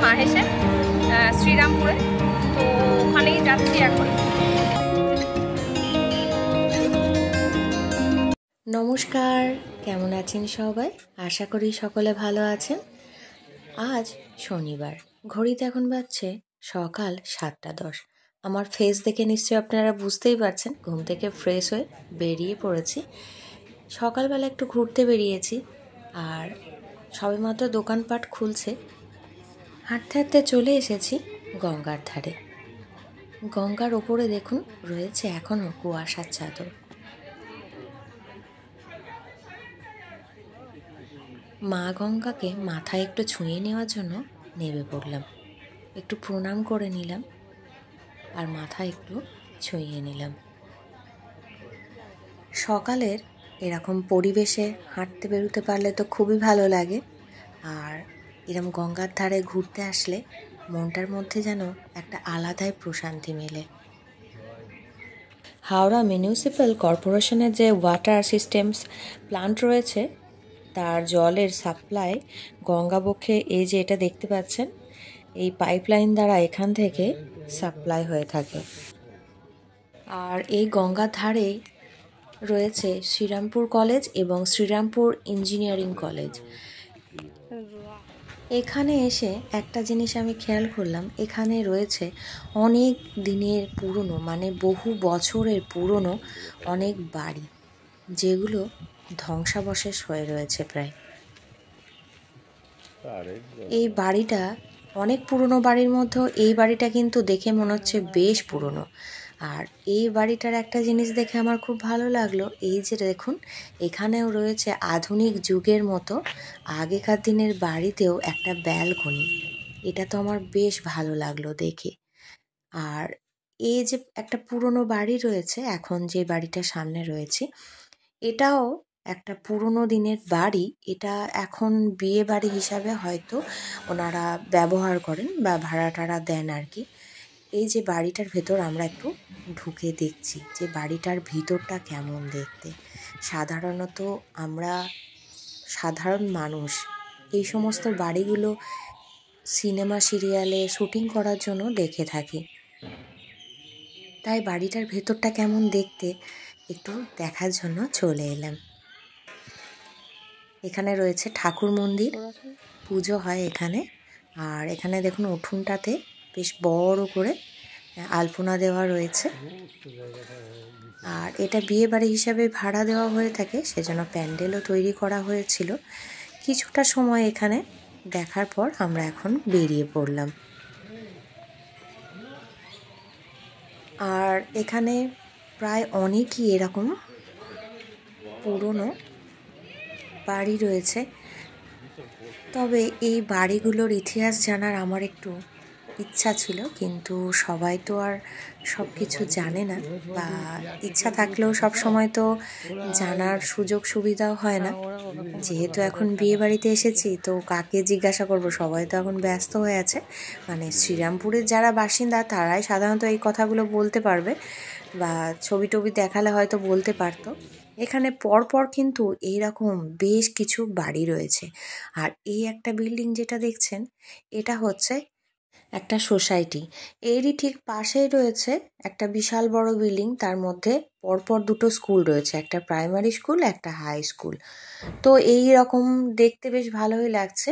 মাহেশে শ্রীরামপুরে। তো ওখানেই যাচ্ছি এখন। নমস্কার, কেমন আছেন সবাই? আশা করি সকলে ভালো আছেন। আজ শনিবার, ঘড়িতে এখন বাজছে সকাল 7:10। আমার ফেস দেখে নিশ্চয়ই আপনারা বুঝতেই পারছেন ঘুম থেকে ফ্রেশ হয়ে বেরিয়ে পড়েছি। সকালবেলা একটু ঘুরতে বেরিয়েছি, আর সবেমাত্র দোকানপাট খুলছে। হাঁটতে হাঁটতে চলে এসেছি গঙ্গার ধারে। গঙ্গার ওপরে দেখুন রয়েছে এখনও কুয়াশার চাদর। মা গঙ্গাকে মাথায় একটু ছুঁয়ে নেওয়ার জন্য নেমে পড়লাম। একটু প্রণাম করে নিলাম আর মাথায় একটু ছুঁয়ে নিলাম। সকালের এরকম পরিবেশে হাঁটতে বেরোতে পারলে তো খুবই ভালো লাগে, আর এরকম গঙ্গার ধারে ঘুরতে আসলে মনটার মধ্যে যেন একটা আলাদাই প্রশান্তি মেলে। হাওড়া মিউনিসিপ্যাল কর্পোরেশনের যে ওয়াটার সিস্টেমস প্ল্যান্ট রয়েছে, তার জলের সাপ্লাই গঙ্গাবক্ষে এই যে এটা দেখতে পাচ্ছেন, এই পাইপলাইন দ্বারা এখান থেকে সাপ্লাই হয়ে থাকে। আর এই গঙ্গার ধারে রয়েছে শ্রীরামপুর কলেজ এবং শ্রীরামপুর ইঞ্জিনিয়ারিং কলেজ। এখানে এসে একটা জিনিস আমি খেয়াল করলাম, এখানে রয়েছে অনেক দিনের পুরনো, মানে বহু বছরের পুরনো অনেক বাড়ি, যেগুলো ধ্বংসাবশেষ হয়ে রয়েছে প্রায়। এই বাড়িটা অনেক পুরনো বাড়ির মধ্যেও এই বাড়িটা কিন্তু দেখে মনে হচ্ছে বেশ পুরনো। আর এই বাড়িটার একটা জিনিস দেখে আমার খুব ভালো লাগলো, এই যে দেখুন এখানেও রয়েছে আধুনিক যুগের মতো আগেকার দিনের বাড়িতেও একটা ব্যালকনি। এটা তো আমার বেশ ভালো লাগলো দেখে। আর এই যে একটা পুরনো বাড়ি রয়েছে, এখন যে বাড়িটার সামনে রয়েছে, এটাও একটা পুরনো দিনের বাড়ি। এটা এখন বিয়ে বাড়ি হিসাবে হয়তো ওনারা ব্যবহার করেন বা ভাড়া টাড়া দেন আর কি। এই যে বাড়িটার ভেতর আমরা একটু ঢুকে দেখছি যে বাড়িটার ভিতরটা কেমন দেখতে। সাধারণত আমরা সাধারণ মানুষ এই সমস্ত বাড়িগুলো সিনেমা সিরিয়ালে শুটিং করার জন্য দেখে থাকি, তাই বাড়িটার ভেতরটা কেমন দেখতে একটু দেখার জন্য চলে এলাম। এখানে রয়েছে ঠাকুর মন্দির, পুজো হয় এখানে। আর এখানে দেখুন উঠোনটাতে বেশ বড় করে আলপনা দেওয়া রয়েছে। আর এটা বিয়ে বাড়ি হিসাবে ভাড়া দেওয়া হয়ে থাকে, সেজন্য প্যান্ডেলও তৈরি করা হয়েছিল। কিছুটা সময় এখানে দেখার পর আমরা এখন বেরিয়ে পড়লাম। আর এখানে প্রায় অনেকই এরকম পুরনো বাড়ি রয়েছে, তবে এই বাড়িগুলোর ইতিহাস জানার আমার একটু ইচ্ছা ছিল, কিন্তু সবাই তো আর সব কিছু জানে না, বা ইচ্ছা থাকলেও সব সময় তো জানার সুযোগ সুবিধাও হয় না। যেহেতু এখন বিয়ে বাড়িতে এসেছি, তো কাকে জিজ্ঞাসা করব, সবাই তো এখন ব্যস্ত হয়ে আছে। মানে শ্রীরামপুরের যারা বাসিন্দা তারাই সাধারণত এই কথাগুলো বলতে পারবে, বা ছবি টবি দেখালে হয়তো বলতে পারতো। এখানে পরপর কিন্তু এইরকম বেশ কিছু বাড়ি রয়েছে। আর এই একটা বিল্ডিং যেটা দেখছেন, এটা হচ্ছে একটা সোসাইটি। এরই ঠিক পাশেই রয়েছে একটা বিশাল বড় বিল্ডিং, তার মধ্যে পরপর দুটো স্কুল রয়েছে, একটা প্রাইমারি স্কুল, একটা হাই স্কুল। তো এই রকম দেখতে বেশ ভালোই লাগছে।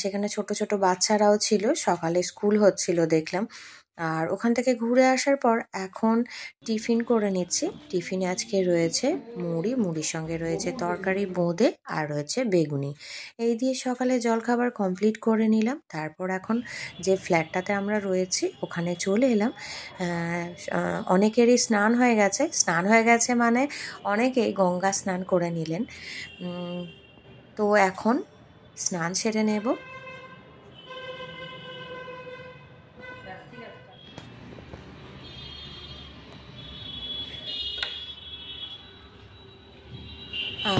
সেখানে ছোট ছোট বাচ্চারাও ছিল, সকালে স্কুল হচ্ছিল দেখলাম। আর ওখান থেকে ঘুরে আসার পর এখন টিফিন করে নিচ্ছি। টিফিনে আজকে রয়েছে মুড়ির সঙ্গে রয়েছে তরকারি, বোঁদে, আর রয়েছে বেগুনি। এই দিয়ে সকালে জলখাবার কমপ্লিট করে নিলাম। তারপর এখন যে ফ্ল্যাটটাতে আমরা রয়েছি ওখানে চলে এলাম। অনেকেরই স্নান হয়ে গেছে মানে অনেকেই গঙ্গা স্নান করে নিলেন। তো এখন স্নান সেরে নেব।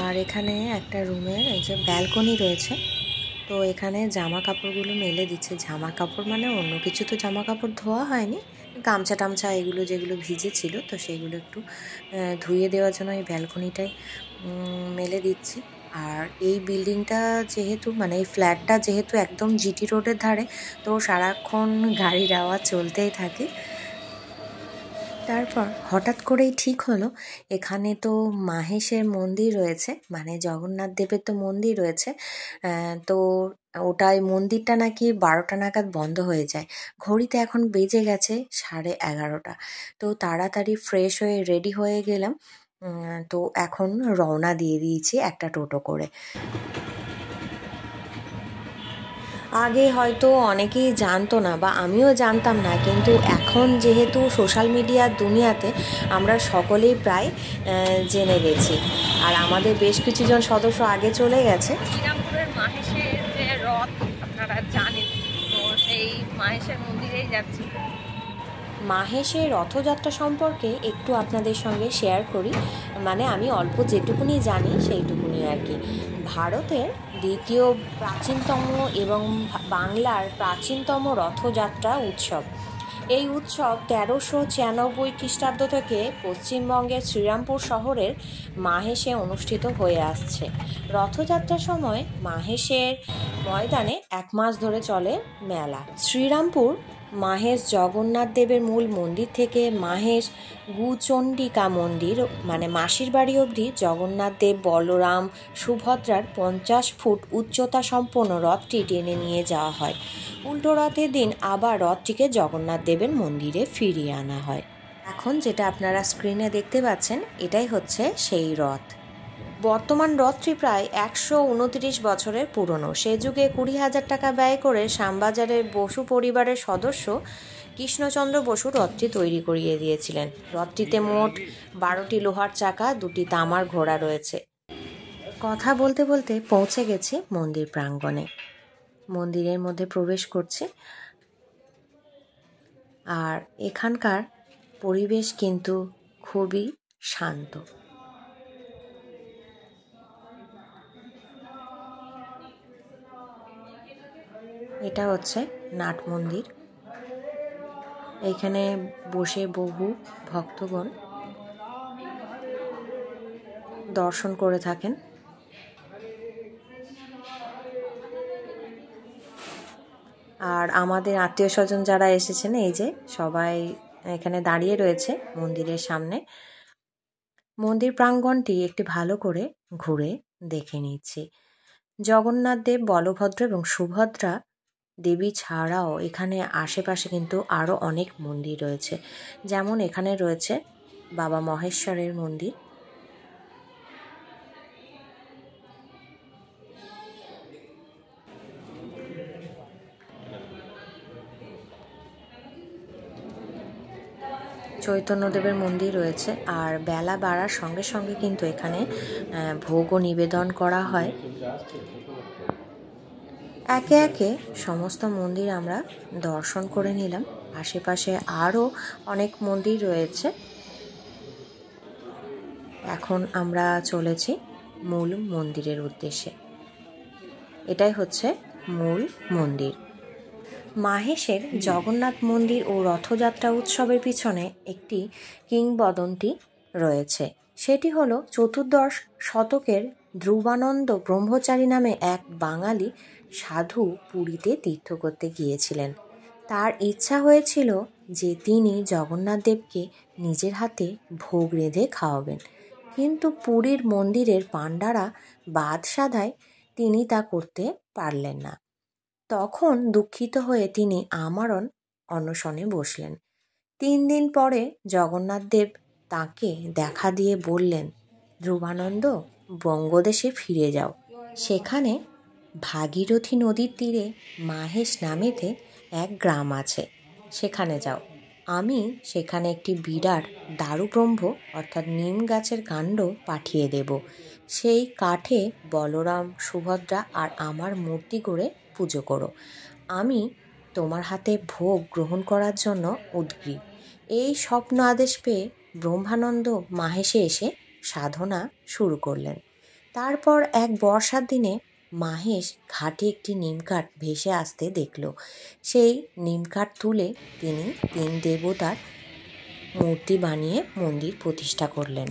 আর এখানে একটা রুমের এই যে ব্যালকনি রয়েছে, তো এখানে জামা কাপড়গুলো মেলে দিচ্ছে। জামা কাপড় মানে অন্য কিছু তো জামা কাপড় ধোয়া হয়নি, গামছা টামছা এগুলো যেগুলো ভিজে ছিল, তো সেগুলো একটু ধুয়ে দেওয়ার জন্য এই ব্যালকনিটায় মেলে দিচ্ছি। আর এই বিল্ডিংটা যেহেতু মানে এই ফ্ল্যাটটা যেহেতু একদম জিটি রোডের ধারে, তো সারাক্ষণ গাড়ির আওয়াজ চলতেই থাকে। তারপর হঠাৎ করেই ঠিক হলো এখানে তো মাহেশের মন্দির রয়েছে, মানে জগন্নাথ দেবের তো মন্দির রয়েছে। তো ওটাই মন্দিরটা নাকি 12টা নাগাদ বন্ধ হয়ে যায়। ঘড়িতে এখন বেজে গেছে 11:30। তো তাড়াতাড়ি ফ্রেশ হয়ে রেডি হয়ে গেলাম। তো এখন রওনা দিয়ে দিয়েছি একটা টোটো করে। আগে হয়তো অনেকেই জানতো না বা আমিও জানতাম না, কিন্তু এখন যেহেতু সোশ্যাল মিডিয়ার দুনিয়াতে আমরা সকলেই প্রায় জেনে গেছি। আর আমাদের বেশ কিছুজন সদস্য আগে চলে গেছে। শ্রীরামপুরের মাহেশের যে রথ আপনারা জানেন, তো সেই মাহেশের মন্দিরেই যাচ্ছি। মাহেশের রথযাত্রা সম্পর্কে একটু আপনাদের সঙ্গে শেয়ার করি, মানে আমি অল্প যেটুকুনি জানি সেইটুকুনি আর কি। ভারতের দ্বিতীয় প্রাচীনতম এবং বাংলার প্রাচীনতম রথযাত্রা উৎসব। এই উৎসব 1396 খ্রিস্টাব্দ থেকে পশ্চিমবঙ্গের শ্রীরামপুর শহরের মাহেশে অনুষ্ঠিত হয়ে আসছে। রথযাত্রার সময় মাহেশের ময়দানে 1 মাস ধরে চলে মেলা। শ্রীরামপুর মাহেশ জগন্নাথ দেবের মূল মন্দির থেকে মাহেশ গুচণ্ডিকা মন্দির মানে মাসির বাড়ি অবধি জগন্নাথ দেব, বলরাম, সুভদ্রার 50 ফুট উচ্চতা সম্পন্ন রথটি টেনে নিয়ে যাওয়া হয়। উল্টো রথের দিন আবার রথটিকে জগন্নাথ দেবের মন্দিরে ফিরিয়ে আনা হয়। এখন যেটা আপনারা স্ক্রিনে দেখতে পাচ্ছেন এটাই হচ্ছে সেই রথ। বর্তমান রথটি প্রায় 129 বছরের পুরনো। সে যুগে 20,000 টাকা ব্যয় করে শ্যামবাজারের বসু পরিবারের সদস্য কৃষ্ণচন্দ্র বসু রথটি তৈরি করিয়ে দিয়েছিলেন। রথটিতে মোট 12টি লোহার চাকা, 2টি তামার ঘোড়া রয়েছে। কথা বলতে বলতে পৌঁছে গেছি মন্দির প্রাঙ্গণে। মন্দিরের মধ্যে প্রবেশ করছি, আর এখানকার পরিবেশ কিন্তু খুবই শান্ত। এটা হচ্ছে নাট মন্দির। এখানে বসে বহু ভক্তগণ দর্শন করে থাকেন। আর আমাদের আত্মীয় স্বজন যারা এসেছেন এই যে সবাই এখানে দাঁড়িয়ে রয়েছে মন্দিরের সামনে। মন্দির প্রাঙ্গণটি একটি ভালো করে ঘুরে দেখে নিচ্ছি। জগন্নাথ দেব, বলভদ্র এবং সুভদ্রা দেবী ছাড়াও এখানে আশেপাশে কিন্তু আরও অনেক মন্দির রয়েছে। যেমন এখানে রয়েছে বাবা মহেশ্বরের মন্দির। চৈতন্যদেবের মন্দির রয়েছে। আর বেলা বাড়ার সঙ্গে সঙ্গে কিন্তু এখানে ভোগও নিবেদন করা হয়। একে একে সমস্ত মন্দির আমরা দর্শন করে নিলাম। আশেপাশে আরও অনেক মন্দির রয়েছে। এখন আমরা চলেছি মূল মন্দিরের উদ্দেশ্যে। এটাই হচ্ছে মূল মন্দির। মাহেশের জগন্নাথ মন্দির ও রথযাত্রা উৎসবের পিছনে একটি কিংবদন্তি রয়েছে। সেটি হলো 14 শতকের ধ্রুবানন্দ ব্রহ্মচারী নামে এক বাঙালি সাধু পুরীতে তীর্থ করতে গিয়েছিলেন। তার ইচ্ছা হয়েছিল যে তিনি জগন্নাথ দেবকে নিজের হাতে ভোগ রেঁধে খাওয়াবেন, কিন্তু পুরীর মন্দিরের পাণ্ডারা বাদ সাধায় তিনি তা করতে পারলেন না। তখন দুঃখিত হয়ে তিনি আমরণ অনশনে বসলেন। 3 দিন পরে জগন্নাথ দেব তাঁকে দেখা দিয়ে বললেন, ধ্রুবানন্দ, বঙ্গদেশে ফিরে যাও। সেখানে ভাগীরথী নদীর তীরে মাহেশ নামেতে এক গ্রাম আছে, সেখানে যাও। আমি সেখানে একটি বিরাট দারুব্রহ্ম অর্থাৎ নিম গাছের কাণ্ড পাঠিয়ে দেব। সেই কাঠে বলরাম, সুভদ্রা আর আমার মূর্তি করে পুজো করো। আমি তোমার হাতে ভোগ গ্রহণ করার জন্য উদগ্রীব। এই স্বপ্ন আদেশ পেয়ে ব্রহ্মানন্দ মাহেশে এসে সাধনা শুরু করলেন। তারপর এক বর্ষার দিনে মাহেশ ঘাটে একটি নিমকাঠ ভেসে আসতে দেখল। সেই নিমকাঠ তুলে তিনি 3 দেবতার মূর্তি বানিয়ে মন্দির প্রতিষ্ঠা করলেন।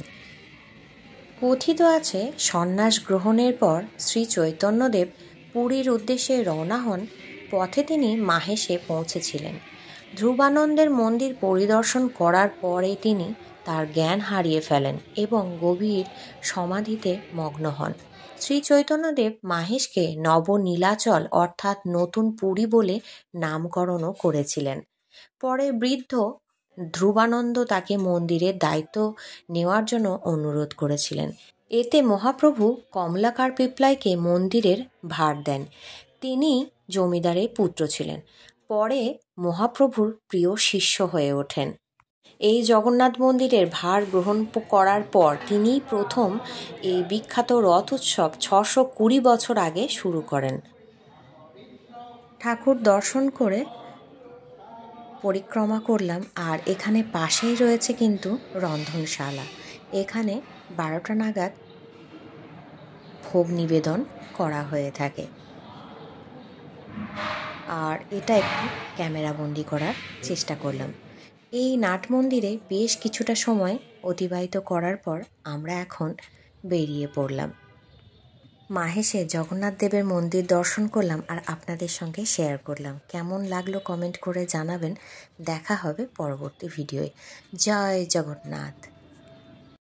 কথিত আছে সন্ন্যাস গ্রহণের পর শ্রী চৈতন্যদেব পুরীর উদ্দেশ্যে রওনা হন। পথে তিনি মাহেশে পৌঁছেছিলেন। ধ্রুবানন্দের মন্দির পরিদর্শন করার পরে তিনি তার জ্ঞান হারিয়ে ফেলেন এবং গভীর সমাধিতে মগ্ন হন। শ্রী চৈতন্যদেব মাহেশকে নবনীলাচল অর্থাৎ নতুন পুরী বলে নামকরণও করেছিলেন। পরে বৃদ্ধ ধ্রুবানন্দ তাকে মন্দিরের দায়িত্ব নেওয়ার জন্য অনুরোধ করেছিলেন। এতে মহাপ্রভু কমলাকার পিপ্লাইকে মন্দিরের ভার দেন। তিনি জমিদারের পুত্র ছিলেন। পরে মহাপ্রভুর প্রিয় শিষ্য হয়ে ওঠেন। এই জগন্নাথ মন্দিরের ভার গ্রহণ করার পর তিনিই প্রথম এই বিখ্যাত রথ উৎসব 620 বছর আগে শুরু করেন। ঠাকুর দর্শন করে পরিক্রমা করলাম। আর এখানে পাশেই রয়েছে কিন্তু রন্ধনশালা। এখানে 12টা নাগাদ ভোগ নিবেদন করা হয়ে থাকে। আর এটা একটু ক্যামেরাবন্দি করার চেষ্টা করলাম। এই নাট মন্দিরে বেশ কিছুটা সময় অতিবাহিত করার পর আমরা এখন বেরিয়ে পড়লাম। মাহেশে জগন্নাথ দেবের মন্দির দর্শন করলাম আর আপনাদের সঙ্গে শেয়ার করলাম। কেমন লাগলো কমেন্ট করে জানাবেন। দেখা হবে পরবর্তী ভিডিওয়ে। জয় জগন্নাথ।